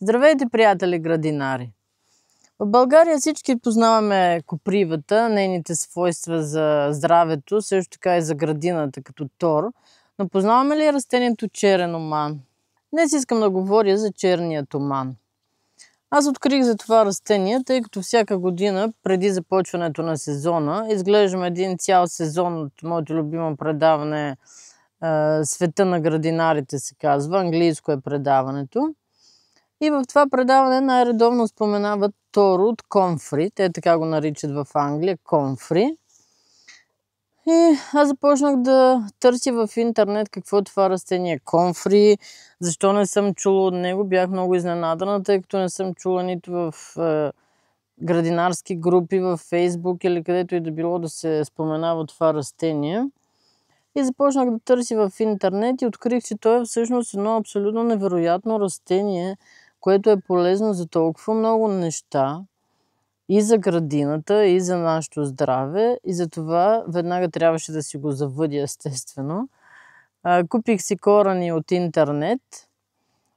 Здравейте, приятели градинари! В България всички познаваме копривата, нейните свойства за здравето, също така и за градината като тор. Но познаваме ли растението черен оман? Днес искам да говоря за черният оман. Аз открих за това растение, тъй като всяка година, преди започването на сезона, изглеждам един цял сезон от моето любимо предаване "Света на градинарите" се казва, английско е предаването. И в това предаване най-редовно споменават торо от комфри. Те така го наричат в Англия, комфри. И аз започнах да търся в интернет какво е това растение комфри, защо не съм чула от него. Бях много изненадана, тъй като не съм чула нито в градинарски групи, в Фейсбук или където и да било да се споменава това растение. И започнах да търся в интернет и открих, че то е всъщност едно абсолютно невероятно растение, което е полезно за толкова много неща, и за градината, и за нашето здраве, и за това веднага трябваше да си го завъдя, естествено. Купих си корени от интернет.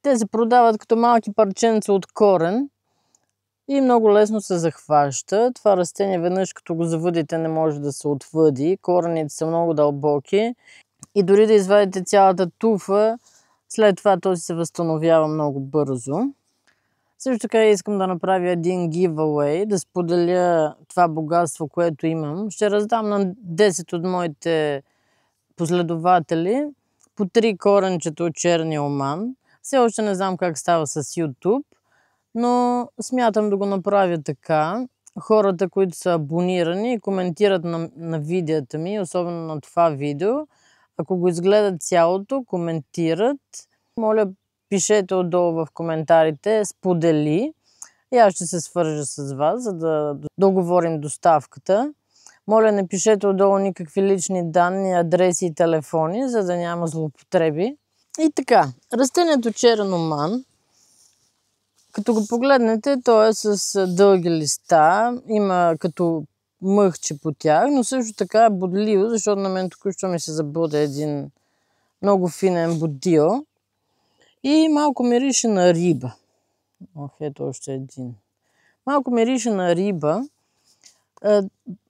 Те се продават като малки парченца от корен и много лесно се захваща. Това растение веднъж като го завъдите не може да се отвъди. Корените са много дълбоки и дори да извадите цялата туфа, след това то се възстановява много бързо. Също така искам да направя един giveaway, да споделя това богатство, което имам. Ще раздам на 10 от моите последователи по 3 коренчета от черния оман. Все още не знам как става с YouTube, но смятам да го направя така. Хората, които са абонирани и коментират на видеята ми, особено на това видео, ако го изгледат цялото, коментират, моля, пишете отдолу в коментарите "сподели" и аз ще се свържа с вас, за да договорим доставката. Моля, не пишете отдолу никакви лични данни, адреси и телефони, за да няма злоупотреби. И така, растението черен оман, като го погледнете, то е с дълги листа, има като мъхче по тях, но също така е бодливо, защото на мен току-що ми се забуде един много финен бодил. И малко мирише на риба. Ето още един. Малко мирише на риба.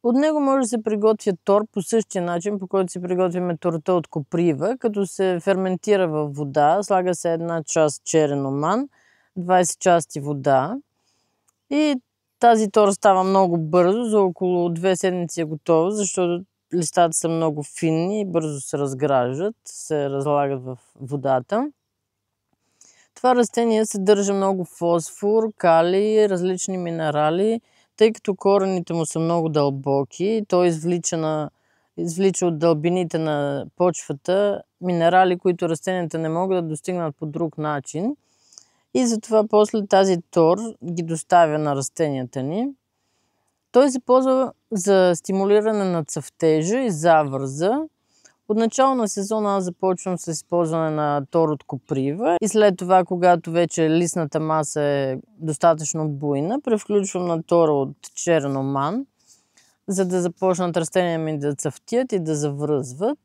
От него може да се приготвя тор по същия начин, по който си приготвяме торта от коприва, като се ферментира във вода. Слага се 1 част черен оман, 20 части вода. И тази тор става много бързо, за около 2 седмици е готова, защото листата са много финни и бързо се разграждат, се разлагат в водата. Това растение съдържа много фосфор, калий, различни минерали, тъй като корените му са много дълбоки. Той извлича от дълбините на почвата минерали, които растенията не могат да достигнат по друг начин. И затова после тази тор ги доставя на растенията ни. Той се ползва за стимулиране на цъфтежа и завърза. От начало на сезона аз започвам с използване на тор от коприва и след това, когато вече листната маса е достатъчно буйна, превключвам на тора от черен оман, за да започнат растения ми да цъфтят и да завръзват.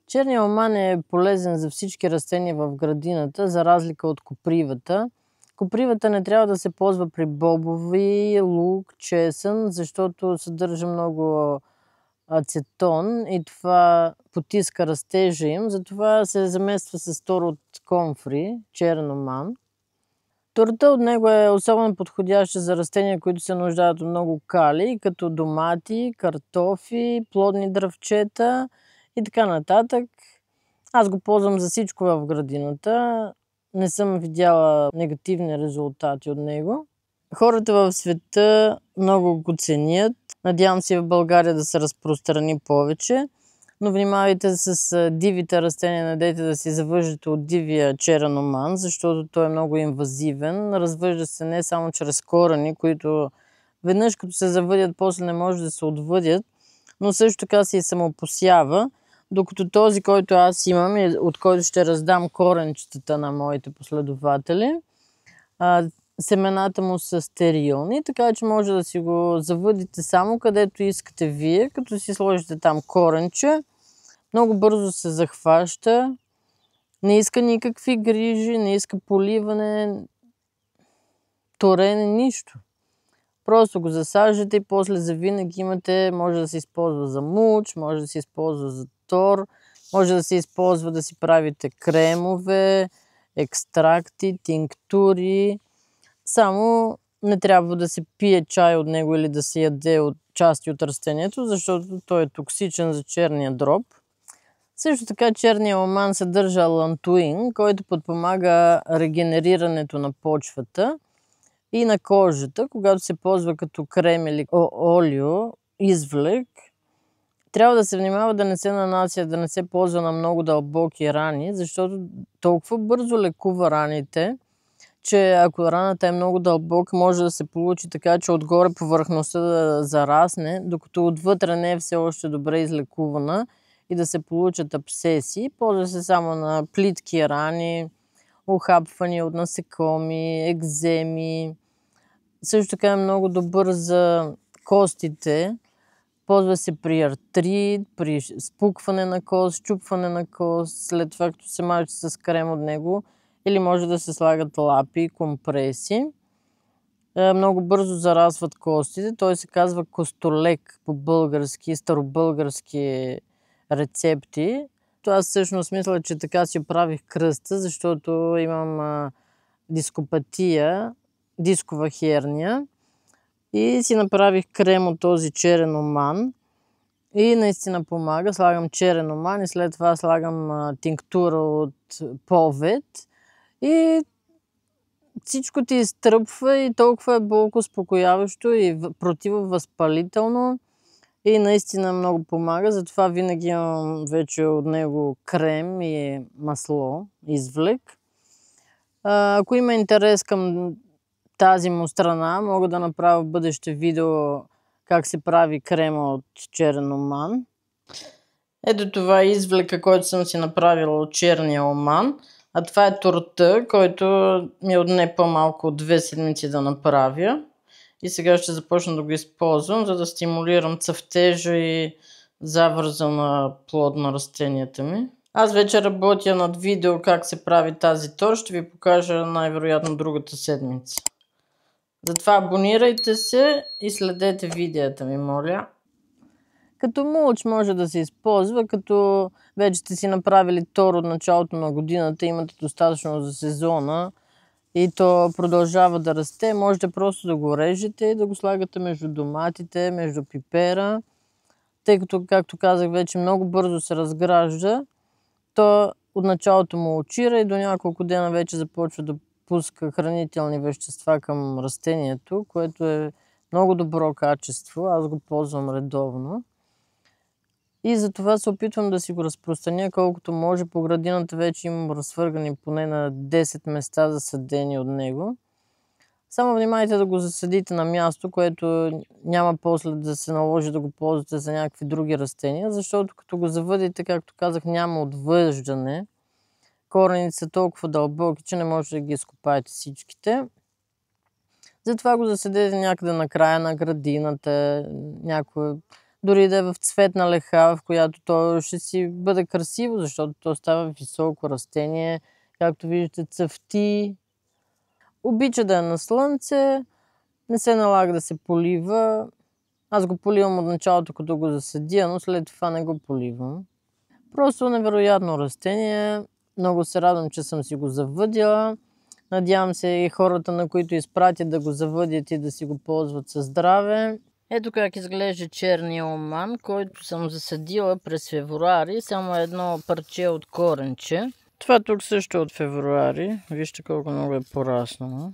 Черният оман е полезен за всички растения в градината, за разлика от копривата. Копривата не трябва да се ползва при бобови, лук, чесън, защото съдържа много ацетон и това потиска растежа им, затова се замества с тор от комфри, черен оман. Торта от него е особено подходяща за растения, които се нуждаят от много калий, като домати, картофи, плодни дръвчета и така нататък. Аз го ползвам за всичко в градината. Не съм видяла негативни резултати от него. Хората в света много го ценят. Надявам се в България да се разпространи повече. Но внимавайте с дивите растения, не дейте да си завържете от дивия черен оман, защото той е много инвазивен. Развъжда се не само чрез корени, които веднъж като се завъдят, после не може да се отвъдят, но също така се и самопосява, докато този, който аз имам и от който ще раздам коренчетата на моите последователи, семената му са стерилни, така че може да си го завъдите само където искате вие, като си сложите там коренче. Много бързо се захваща. Не иска никакви грижи, не иска поливане, торене, нищо. Просто го засаждате и после завинаги имате, може да се използва за мулч, може да се използва за тор, може да се използва да си правите кремове, екстракти, тинктури. Само не трябва да се пие чай от него или да се яде от части от растението, защото той е токсичен за черния дроб. Също така черния оман съдържа алантуин, който подпомага регенерирането на почвата и на кожата, когато се ползва като крем или олио, извлек. Трябва да се внимава да не се нанася, да не се ползва на много дълбоки рани, защото толкова бързо лекува раните, че ако раната е много дълбока, може да се получи така, че отгоре повърхността да зарасне, докато отвътре не е все още добре излекувана и да се получат абсцеси. Ползва се само на плитки рани, ухапвания от насекоми, екземи. Също така е много добър за костите. Ползва се при артрит, при спукване на кост, щупване на кост, след това като се мачи с крем от него, или може да се слагат лапи, компреси. Много бързо зарастват костите. Той се казва костолек по български, старобългарски рецепти. Аз всъщност мисля, че така си правих кръста, защото имам дископатия, дискова херния. И си направих крем от този черен оман. И наистина помага. Слагам черен оман и след това слагам тинктура от повед. И всичко ти изтръпва и толкова е болко успокояващо и противовъзпалително. И наистина много помага. Затова винаги имам вече от него крем и масло, извлек. Ако има интерес към тази му страна, мога да направя в бъдеще видео как се прави крема от черен оман. Ето това е извлека, който съм си направила от черния оман. А това е торта, който ми отне по-малко от 2 седмици да направя. И сега ще започна да го използвам, за да стимулирам цъфтежа и завърза на плод на растенията ми. Аз вече работя над видео как се прави тази торт. Ще ви покажа най-вероятно другата седмица. Затова абонирайте се и следете видеята ми, моля. Като мулч може да се използва, като вече сте си направили тор от началото на годината, имате достатъчно за сезона и то продължава да расте. Можете просто да го режете и да го слагате между доматите, между пипера. Тъй като, както казах, вече много бързо се разгражда, то от началото му очира и до няколко дена вече започва да пуска хранителни вещества към растението, което е много добро качество. Аз го ползвам редовно. И затова се опитвам да си го разпространя колкото може. По градината вече имам разфъргани поне на 10 места засадени от него. Само внимайте да го засадите на място, което няма после да се наложи да го ползвате за някакви други растения, защото като го завъдите, както казах, няма отвъждане. Корените са толкова дълбоки, че не може да ги изкопаете всичките. Затова го засадете някъде на края на градината, дори да е в цветна леха, в която то ще си бъде красиво, защото то става високо растение, както виждате, цъфти. Обича да е на слънце, не се налага да се полива. Аз го поливам от началото, като го засадя, но след това не го поливам. Просто невероятно растение. Много се радвам, че съм си го завъдила. Надявам се и хората, на които изпратят, да го завъдят и да си го ползват със здраве. Ето как изглежда черния оман, който съм засадила през февруари. Само едно парче от коренче. Това тук също е от февруари. Вижте колко много е пораснало.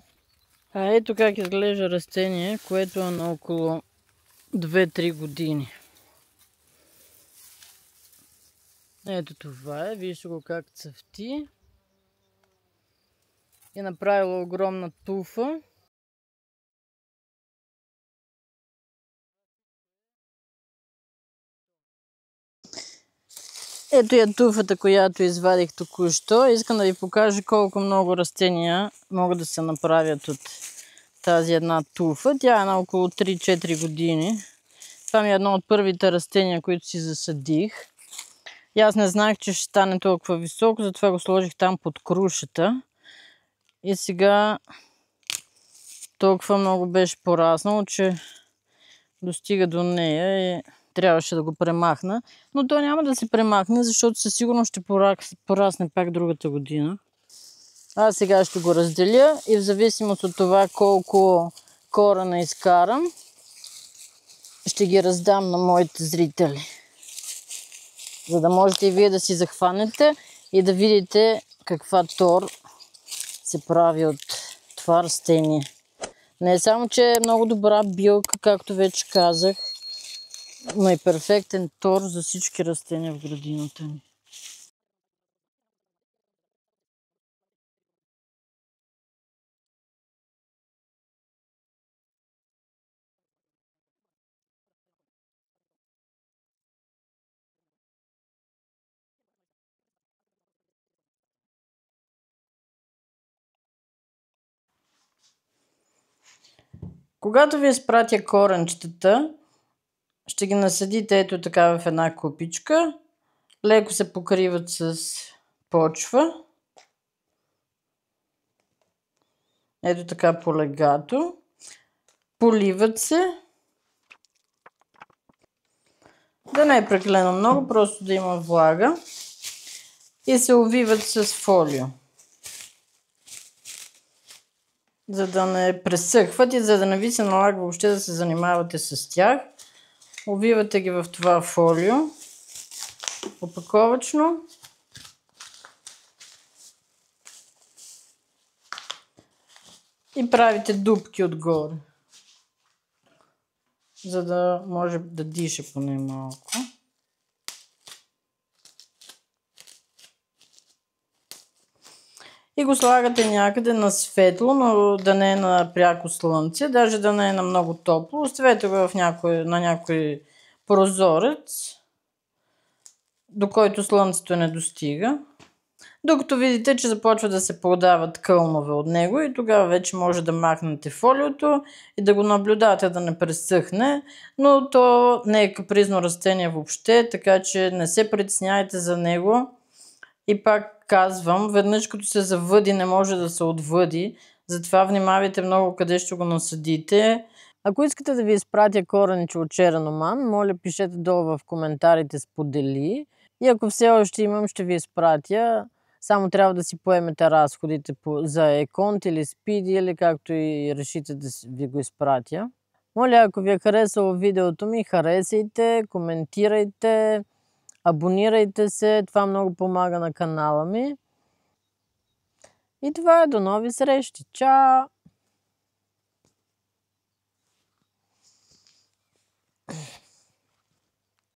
А ето как изглежда растение, което е на около 2-3 години. Ето това е. Вижте го как цъфти. И направила огромна туфа. Ето я туфата, която извадих току-що. Искам да ви покажа колко много растения могат да се направят от тази една туфа. Тя е на около 3-4 години. Това ми е едно от първите растения, които си засадих. И аз не знаех, че ще стане толкова високо, затова го сложих там под крушата. И сега толкова много беше пораснало, че достига до нея и трябваше да го премахна. Но то няма да се премахне, защото със сигурност ще порасне пак другата година. Аз сега ще го разделя и в зависимост от това колко корена изкарам, ще ги раздам на моите зрители. За да можете и вие да си захванете и да видите каква тор се прави от това растение. Не е само, че е много добра билка, както вече казах, но и перфектен тор за всички растения в градината ми. Когато ви изпратя коренчетата, ще ги насадите ето така в една купичка. Леко се покриват с почва. Ето така по легато. Поливат се. Да не е прекалено много, просто да има влага. И се увиват с фолио. За да не пресъхват и за да не ви се налага въобще да се занимавате с тях. Увивате ги в това фолио. Опаковачно. И правите дупки отгоре. За да може да диша поне малко. И го слагате някъде на светло, но да не е на пряко слънце, даже да не е на много топло. Оставете го на някой прозорец, до който слънцето не достига. Докато видите, че започва да се подават кълнове от него и тогава вече може да махнете фолиото и да го наблюдате да не пресъхне, но то не е капризно растение въобще, така че не се притесняйте за него. И пак казвам, веднъж като се завъди, не може да се отвъди, затова внимавайте много къде ще го насадите. Ако искате да ви изпратя коренче от черен оман, моля пишете долу в коментарите сподели. И ако все още имам, ще ви изпратя. Само трябва да си поемете разходите за Еконт или Спиди, или както и решите да ви го изпратя. Моля, ако ви е харесало видеото ми, харесайте, коментирайте, абонирайте се. Това много помага на канала ми. И това е, до нови срещи. Чао!